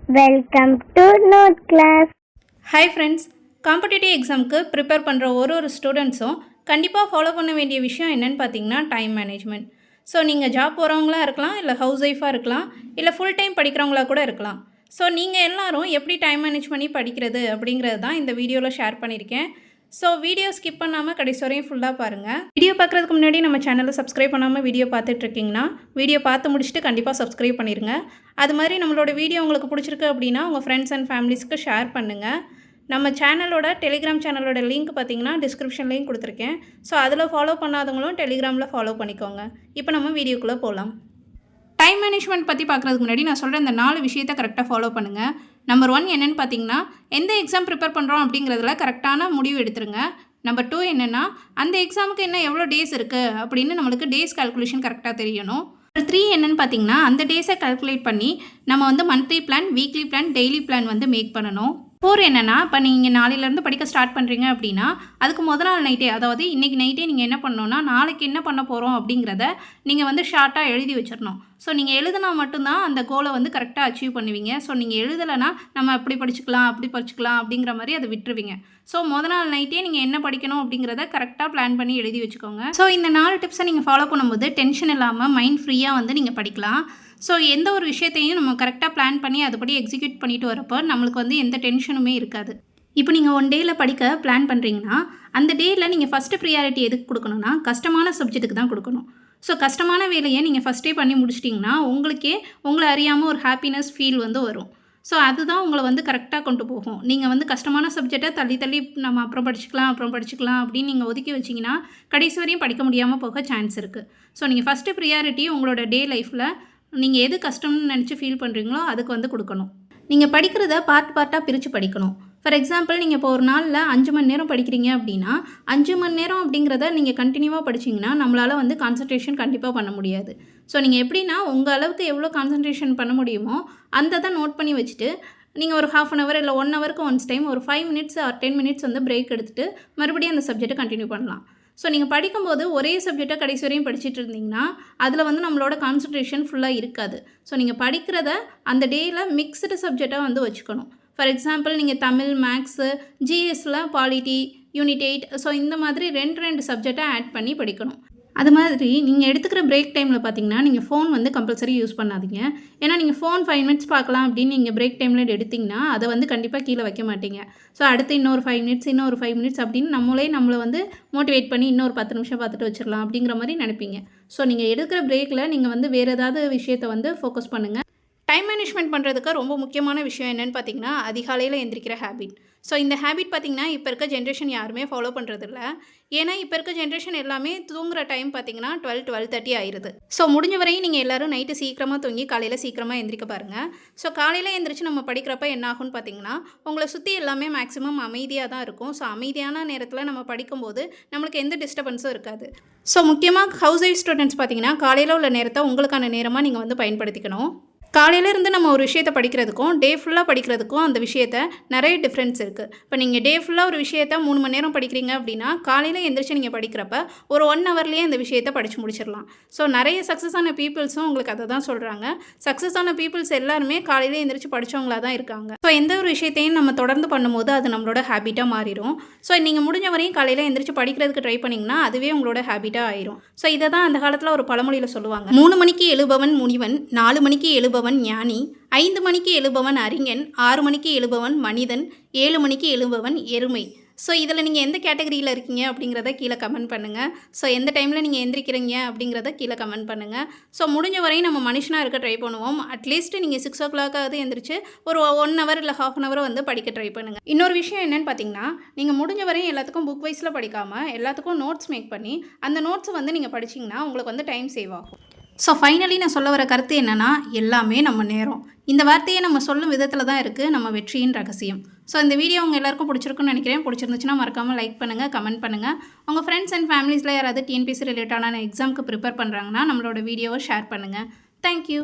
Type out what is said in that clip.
Welcome to Note Class. Hi friends, competitive எக்ஸாமுக்கு prepare பண்ணுற ஒரு ஸ்டூடெண்ட்ஸும் கண்டிப்பாக ஃபாலோ பண்ண வேண்டிய விஷயம் என்னென்னு பார்த்தீங்கன்னா டைம் மேனேஜ்மெண்ட். ஸோ நீங்கள் ஜாப் போகிறவங்களாக இருக்கலாம், இல்லை ஹவுஸ் ஒய்ஃபாக இருக்கலாம், இல்லை ஃபுல் டைம் படிக்கிறவங்களா கூட இருக்கலாம். ஸோ நீங்கள் எல்லோரும் எப்படி டைம் மேனேஜ் பண்ணி படிக்கிறது அப்படிங்கிறது தான் இந்த வீடியோவில் ஷேர் பண்ணியிருக்கேன். ஸோ வீடியோ ஸ்கிப் பண்ணாமல் கடைசி வரையும் ஃபுல்லாக பாருங்கள். வீடியோ பார்க்குறதுக்கு முன்னாடி நம்ம சேனலை சப்ஸ்கிரைப் பண்ணாமல் வீடியோ பார்த்துட்ருக்கீங்கன்னா வீடியோ பார்த்து முடிச்சுட்டு கண்டிப்பாக சப்ஸ்கிரைப் பண்ணிடுங்க. அது மாதிரி நம்மளோட வீடியோ உங்களுக்கு பிடிச்சிருக்கு அப்படின்னா உங்கள் ஃப்ரெண்ட்ஸ் அண்ட் ஃபேமிலிஸ்க்கு ஷேர் பண்ணுங்கள். நம்ம சேனலோட டெலிகிராம் சேனலோட லிங்க் பார்த்தீங்கன்னா டிஸ்கிரிப்ஷன்லேயும் கொடுத்துருக்கேன். ஸோ அதில் ஃபாலோ பண்ணாதவங்களும் டெலிகிராமில் ஃபாலோ பண்ணிக்கோங்க. இப்போ நம்ம வீடியோக்குள்ளே போகலாம். டைம் மேனேஜ்மெண்ட் பற்றி பார்க்குறதுக்கு முன்னாடி நான் சொல்கிற இந்த 4 விஷயத்தை கரெக்டாக ஃபாலோ பண்ணுங்கள். நம்பர் 1 என்னென்னு பார்த்தீங்கன்னா, எந்த எக்ஸாம் ப்ரிப்பேர் பண்ணுறோம் அப்படிங்கிறதுல கரெக்டான முடிவு எடுத்துருங்க. நம்பர் 2 என்னென்னா, அந்த எக்ஸாமுக்கு என்ன எவ்வளோ டேஸ் இருக்குது அப்படின்னு நம்மளுக்கு டேஸ் கால்குலேஷன் கரெக்டாக தெரியணும். நம்பர் 3 என்னென்னு பார்த்தீங்கன்னா, அந்த டேஸை கால்குலேட் பண்ணி நம்ம வந்து monthly plan, weekly plan, daily plan வந்து மேக் பண்ணணும். 4 என்னென்னா, இப்போ நீங்கள் நாளையிலேருந்து படிக்க ஸ்டார்ட் பண்ணுறீங்க அப்படின்னா அதுக்கு முதல் நாள் நைட்டே, அதாவது இன்றைக்கி நைட்டே நீங்கள் என்ன பண்ணணும்னா, நாளைக்கு என்ன பண்ண போகிறோம் அப்படிங்கிறத நீங்கள் வந்து ஷார்ட்டாக எழுதி வச்சிடணும். ஸோ நீங்கள் எழுதினா மட்டும்தான் அந்த கோலை வந்து கரெக்டாக அச்சீவ் பண்ணுவீங்க. ஸோ நீங்கள் எழுதலைன்னா நம்ம அப்படி படிச்சுக்கலாம் அப்படிங்கிற மாதிரி அதை விட்டுருவீங்க. ஸோ முதல் நாள் நைட்டே நீங்கள் என்ன படிக்கணும் அப்படிங்கிறத கரெக்டாக பிளான் பண்ணி எழுதி வச்சுக்கோங்க. ஸோ இந்த 4 டிப்ஸை நீங்கள் ஃபாலோ பண்ணும்போது டென்ஷன் இல்லாமல் மைண்ட் ஃப்ரீயாக வந்து நீங்கள் படிக்கலாம். ஸோ எந்த ஒரு விஷயத்தையும் நம்ம கரெக்டாக பிளான் பண்ணி அதுபடி எக்ஸிக்யூட் பண்ணிட்டு வரப்போ நம்மளுக்கு வந்து எந்த டென்ஷனுமே இருக்காது. இப்போ நீங்கள் 1 டேயில் படிக்க பிளான் பண்ணுறீங்கன்னா அந்த டேயில் நீங்கள் ஃபஸ்ட்டு ப்ரியாரிட்டி எதுக்கு கொடுக்கணும்னா கஷ்டமான சப்ஜெக்ட்டுக்கு தான் கொடுக்கணும். ஸோ கஷ்டமான வேலையை நீங்கள் ஃபஸ்ட்டே பண்ணி முடிச்சிட்டிங்கன்னா உங்களை அறியாமல் ஒரு ஹாப்பினஸ் ஃபீல் வந்து வரும். ஸோ அதுதான் உங்களை வந்து கரெக்டாக கொண்டு போகும். நீங்கள் வந்து கஷ்டமான சப்ஜெக்டை தள்ளி நம்ம அப்புறம் படிச்சுக்கலாம் அப்படின்னு நீங்கள் ஒதுக்கி வச்சிங்கன்னா கடைசி வரையும் படிக்க முடியாமல் போக சான்ஸ் இருக்குது. ஸோ நீங்கள் ஃபஸ்ட்டு ப்ரியாரிட்டி உங்களோட டே லைஃப்பில் நீங்கள் எது கஷ்டம்னு நினச்சி ஃபீல் பண்ணுறீங்களோ அதுக்கு வந்து கொடுக்கணும். நீங்கள் படிக்கிறத பார்ட்டாக பிரித்து படிக்கணும். ஃபார் எக்ஸாம்பிள், நீங்கள் இப்போ ஒரு நாளில் 5 மணி நேரம் படிக்கிறீங்க அப்படின்னா 5 மணி நேரம் அப்படிங்கிறத நீங்கள் கண்டினியூவாக படிச்சிங்கன்னா நம்மளால் வந்து கான்சன்ட்ரேஷன் கண்டிப்பாக பண்ண முடியாது. ஸோ நீங்கள் எப்படின்னா உங்கள் அளவுக்கு எவ்வளோ கான்சன்ட்ரேஷன் பண்ண முடியுமோ அந்த தான் நோட் பண்ணி வச்சுட்டு நீங்கள் ஒரு 1/2 hour இல்லை 1 hourக்கு ஒன்ஸ் டைம் ஒரு 5 minutes or 10 minutes வந்து பிரேக் எடுத்துகிட்டு மறுபடியும் அந்த சப்ஜெக்ட்டை கண்டினியூ பண்ணலாம். ஸோ நீங்கள் படிக்கும்போது ஒரே சப்ஜெக்டை கடைசி வரையும் படிச்சுட்டு இருந்தீங்கன்னா அதில் வந்து நம்மளோட கான்சன்ட்ரேஷன் ஃபுல்லாக இருக்காது. ஸோ நீங்கள் படிக்கிறத அந்த டேயில் மிக்ஸ்டு சப்ஜெக்டாக வந்து வச்சுக்கணும். ஃபார் எக்ஸாம்பிள், நீங்கள் தமிழ், மேக்ஸு, ஜிஎஸ்சில் பாலிட்டி, யூனிட் 8, ஸோ இந்த மாதிரி 2 சப்ஜெக்டை ஆட் பண்ணி படிக்கணும். அது மாதிரி நீங்கள் எடுத்துக்கிற பிரேக் டைமில் பார்த்தீங்கன்னா நீங்கள் ஃபோன் வந்து கம்பல்சரி யூஸ் பண்ணாதீங்க. ஏன்னா நீங்கள் ஃபோன் 5 minutes பார்க்கலாம் அப்படின்னு நீங்கள் பிரேக் டைமில் எடுத்திங்கன்னா அதை வந்து கண்டிப்பாக கீழே வைக்க மாட்டீங்க. ஸோ அடுத்து இன்னொரு 5 minutes அப்படின்னு நம்மளை வந்து மோட்டிவேட் பண்ணி இன்னொரு 10 நிமிஷம் பார்த்துட்டு வச்சிடலாம் அப்படிங்கிற மாதிரி நினைப்பீங்க. ஸோ நீங்கள் எடுக்கிற பிரேக்கில் நீங்கள் வந்து வேறு ஏதாவது விஷயத்தை வந்து ஃபோக்கஸ் பண்ணுங்கள். டைம் மேனேஜ்மெண்ட் பண்ணுறதுக்கு ரொம்ப முக்கியமான விஷயம் என்னென்னு பார்த்தீங்கன்னா அதிகாலையில் எந்திரிக்கிற ஹேபிட். ஸோ இந்த ஹேபிட் பார்த்திங்கன்னா இப்போ இருக்க ஜென்ரேஷன் யாருமே ஃபாலோ பண்ணுறதில்ல. ஏன்னா இப்போ இருக்க ஜென்ரேஷன் எல்லாமே தூங்குற டைம் பார்த்திங்கன்னா 12-12:30 ஆயிடுது. ஸோ முடிஞ்ச வரையும் நீங்கள் எல்லோரும் நைட்டு சீக்கிரமாக தூங்கி காலையில் சீக்கிரமாக எந்திரிக்க பாருங்கள். ஸோ காலையில் எந்திரிச்சு நம்ம படிக்கிறப்ப என்ன ஆகும்னு பார்த்திங்கன்னா உங்களை சுற்றி எல்லாமே மேக்ஸிமம் அமைதியாக தான் இருக்கும். ஸோ அமைதியான நேரத்தில் நம்ம படிக்கும்போது நம்மளுக்கு எந்த டிஸ்டர்பன்ஸும் இருக்காது. ஸோ முக்கியமாக ஹவுஸ் ஒய்ஃப் ஸ்டூடெண்ட்ஸ் பார்த்திங்கன்னா காலையில் உள்ள நேரத்தை உங்களுக்கான நேரமாக நீங்கள் வந்து பயன்படுத்திக்கணும். காலையிலேருந்து நம்ம ஒரு விஷயத்தை படிக்கிறதுக்கும் டே ஃபுல்லாக படிக்கிறதுக்கும் அந்த விஷயத்தை நிறைய டிஃப்ரென்ஸ் இருக்குது. இப்போ நீங்கள் டே ஃபுல்லாக ஒரு விஷயத்தை 3 மணி நேரம் படிக்கிறீங்க அப்படின்னா காலையில் எந்திரிச்சு நீங்கள் படிக்கிறப்ப ஒரு 1 hourலேயே அந்த விஷயத்தை படித்து முடிச்சிடலாம். ஸோ நிறைய சக்ஸஸ் ஆன பீப்புள்ஸும் உங்களுக்கு அதை தான் சொல்கிறாங்க. சக்ஸஸ் ஆன பீப்புள்ஸ் எல்லாருமே காலையில் எந்திரிச்சு படித்தவங்களாக தான் இருக்காங்க. ஸோ எந்த ஒரு விஷயத்தையும் நம்ம தொடர்ந்து பண்ணும்போது அது நம்மளோட ஹேபிட்டாக மாறிடும். ஸோ நீங்கள் முடிஞ்ச வரையும் காலையில் எந்திரிச்சு படிக்கிறதுக்கு ட்ரை பண்ணிங்கன்னா அதுவே உங்களோட ஹேபிட்டாக ஆயிரும். ஸோ இதை தான் அந்த காலத்தில் ஒரு பழமொழியில் சொல்லுவாங்க, 3 மணிக்கு எழுபவன் முனிவன், 4 மணிக்கு எழுபவன் ஞானி, 5 மணிக்கு எழுபவன் அறிஞன், 6 மணிக்கு எழுபவன் மனிதன், 7 மணிக்கு எழுபவன் எருமை. ஸோ இதில் நீங்கள் எந்த கேட்டகரியில் இருக்கீங்க அப்படிங்கிறத கீழே கமெண்ட் பண்ணுங்கள். ஸோ எந்த டைமில் நீங்கள் எந்திரிக்கிறீங்க அப்படிங்கிறத கீழே கமெண்ட் பண்ணுங்கள். ஸோ முடிஞ்ச வரையும் நம்ம மனுஷனாக இருக்க ட்ரை பண்ணுவோம். அட்லீஸ்ட் நீங்கள் 6 o'clock எந்திரிச்சு ஒரு 1 hour இல்லை 1/2 hour வந்து படிக்க ட்ரை பண்ணுங்கள். இன்னொரு விஷயம் என்னென்னு பார்த்தீங்கன்னா, நீங்கள் முடிஞ்ச வரையும் எல்லாத்துக்கும் புக் வைஸில் படிக்காமல் எல்லாத்துக்கும் நோட்ஸ் மேக் பண்ணி அந்த நோட்ஸை வந்து நீங்கள் படிச்சிங்கன்னா உங்களுக்கு வந்து டைம் சேவ் ஆகும். ஸோ ஃபைனலி நான் சொல்ல வர கருத்து என்னென்னா, எல்லாமே நம்ம நேரம். இந்த வார்த்தையை நம்ம சொல்லும் விதத்தில் தான் இருக்குது நம்ம வெற்றியின் ரகசியம். ஸோ இந்த வீடியோ உங்கள் எல்லாருக்கும் பிடிச்சிருக்குன்னு நினைக்கிறேன். பிடிச்சிருந்துச்சுன்னா மறக்காமல் லைக் பண்ணுங்கள், கமெண்ட் பண்ணுங்கள். உங்கள் ஃப்ரெண்ட்ஸ் அண்ட் ஃபேமிலிஸில் யாராவது டிஎன்பிஎஸ்சி ரிலேட்டடான எக்ஸாமுக்கு ப்ரிப்பேர் பண்ணுறாங்கன்னா நம்மளோட வீடியோவை ஷேர் பண்ணுங்கள். தேங்க்யூ.